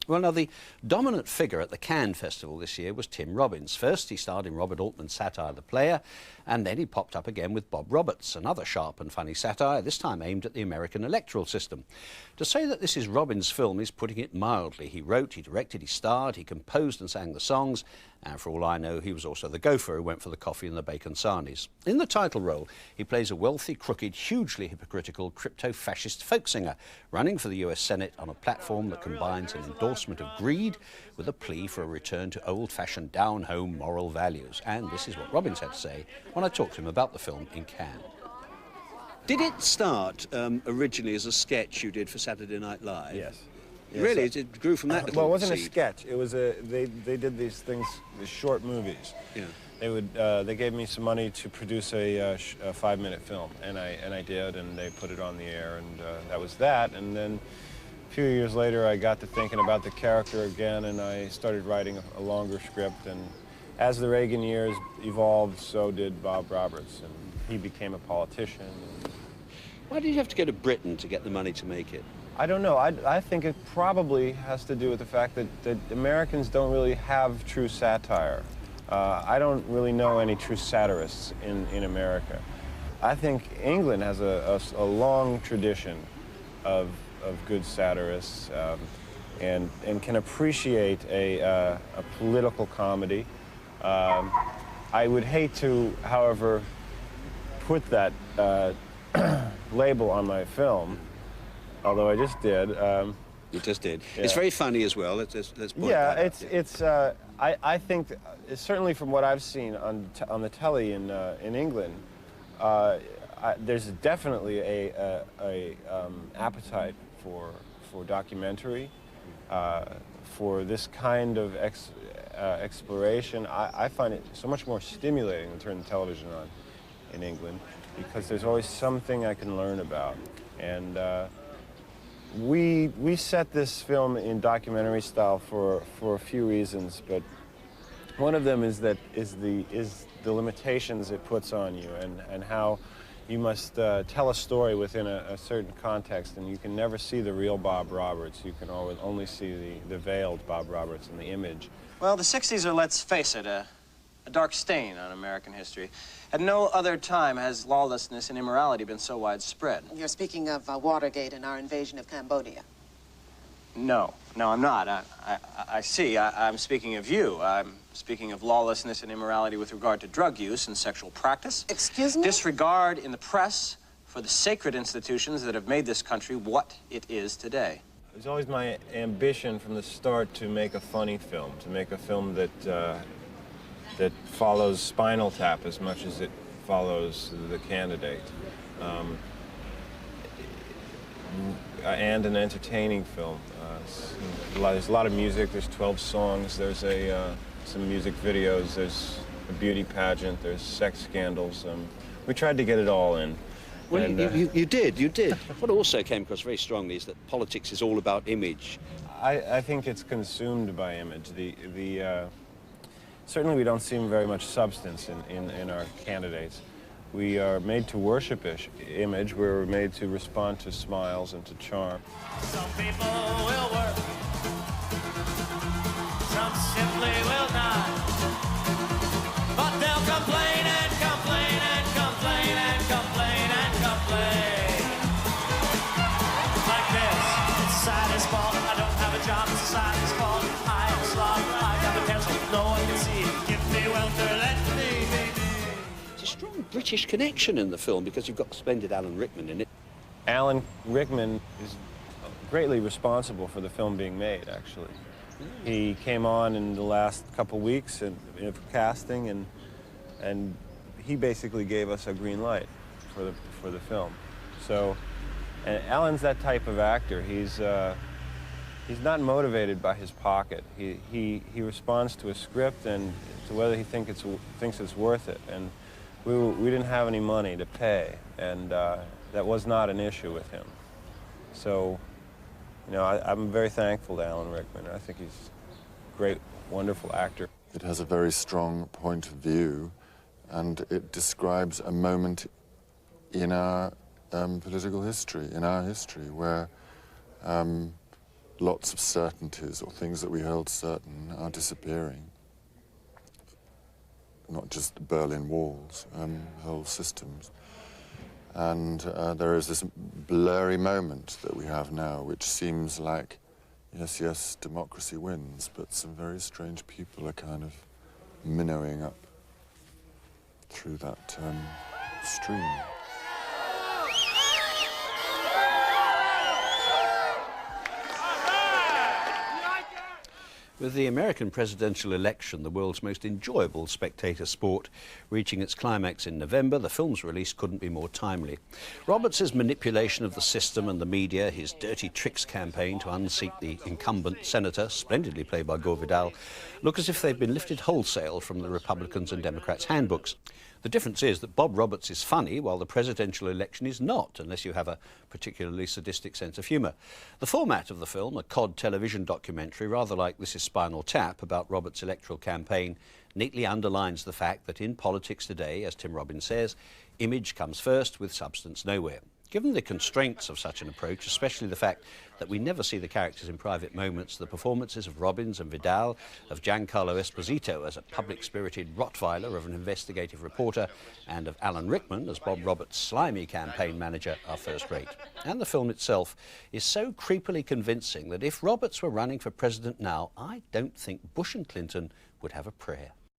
Well, now, the dominant figure at the Cannes Festival this year was Tim Robbins. First, he starred in Robert Altman's satire The Player, and then he popped up again with Bob Roberts, another sharp and funny satire, this time aimed at the American electoral system. To say that this is Robbins' film is putting it mildly. He wrote, he directed, he starred, he composed and sang the songs, and for all I know, he was also the gopher who went for the coffee and the bacon sarnies. In the title role, he plays a wealthy, crooked, hugely hypocritical crypto-fascist folk singer, running for the US Senate on a platform that combines an endorsement of greed with a plea for a return to old-fashioned down-home moral values. And this is what Robbins had to say when I talked to him about the film in Cannes. Did it start originally as a sketch you did for Saturday Night Live? Yes. Really? It grew from that little Well, it wasn't seed. a sketch. It was they did these things, these short movies. Yeah. They gave me some money to produce a 5-minute film, and I did, and they put it on the air, and that was that. And then a few years later, I got to thinking about the character again, and I started writing a longer script. And as the Reagan years evolved, so did Bob Roberts, and he became a politician. Why did you have to go to Britain to get the money to make it? I don't know. I think it probably has to do with the fact that Americans don't really have true satire. I don't really know any true satirists in America. I think England has a long tradition of good satirists and can appreciate a political comedy. I would hate to, however, put that label on my film, although I just did. You just did. Yeah. It's very funny as well. Let's point Yeah, that out. I think certainly from what I've seen on the telly in England, there's definitely a appetite for documentary, for this kind of exploration. I find it so much more stimulating to turn the television on in England, because there's always something I can learn about. And we set this film in documentary style for a few reasons, but one of them is the limitations it puts on you, and how you must tell a story within a certain context, and you can never see the real Bob Roberts. You can only see the veiled Bob Roberts in the image. Well, the 60s are, let's face it, a dark stain on American history. At no other time has lawlessness and immorality been so widespread. You're speaking of Watergate and our invasion of Cambodia. No, I'm not. I see. I'm speaking of you. I'm speaking of lawlessness and immorality with regard to drug use and sexual practice. Excuse me? Disregard in the press for the sacred institutions that have made this country what it is today. It was always my ambition from the start to make a funny film, to make a film that follows Spinal Tap as much as it follows The Candidate. And an entertaining film. There's a lot of music, there's 12 songs, there's some music videos, there's a beauty pageant, there's sex scandals. We tried to get it all in. Well, and, you did. What also came across very strongly is that politics is all about image. I think it's consumed by image. Certainly we don't see very much substance in our candidates. We are made to worship image. We're made to respond to smiles and to charm. Some people will work, some simply will not. But they'll complain and complain and complain and complain and complain. Like this, it's society's fault. I don't have a job, it's society's fault. I am a slob, I got potential, no one can see. Give me welfare, let me be. There's a strong British connection in the film because you've got the splendid Alan Rickman in it. Alan Rickman is greatly responsible for the film being made, actually. He came on in the last couple weeks in casting, and he basically gave us a green light for the film. So, and Alan's that type of actor. He's not motivated by his pocket. He responds to a script and to whether he thinks it's worth it. And we didn't have any money to pay, and that was not an issue with him. So, you know, I'm very thankful to Alan Rickman. I think he's a great, wonderful actor. It has a very strong point of view, and it describes a moment in our political history, in our history, where lots of certainties or things that we held certain are disappearing. Not just the Berlin walls, whole systems. And there is this blurry moment that we have now, which seems like, yes, yes, democracy wins, but some very strange people are kind of minnowing up through that stream. With the American presidential election, the world's most enjoyable spectator sport, reaching its climax in November, the film's release couldn't be more timely. Roberts' manipulation of the system and the media, his dirty tricks campaign to unseat the incumbent senator, splendidly played by Gore Vidal, look as if they've been lifted wholesale from the Republicans and Democrats' handbooks. The difference is that Bob Roberts is funny, while the presidential election is not, unless you have a particularly sadistic sense of humour. The format of the film, a cod television documentary, rather like This Is Spinal Tap, about Roberts' electoral campaign, neatly underlines the fact that in politics today, as Tim Robbins says, image comes first with substance nowhere. Given the constraints of such an approach, especially the fact that we never see the characters in private moments, the performances of Robbins and Vidal, of Giancarlo Esposito as a public-spirited Rottweiler of an investigative reporter, and of Alan Rickman as Bob Roberts' slimy campaign manager are first-rate. And the film itself is so creepily convincing that if Roberts were running for president now, I don't think Bush and Clinton would have a prayer.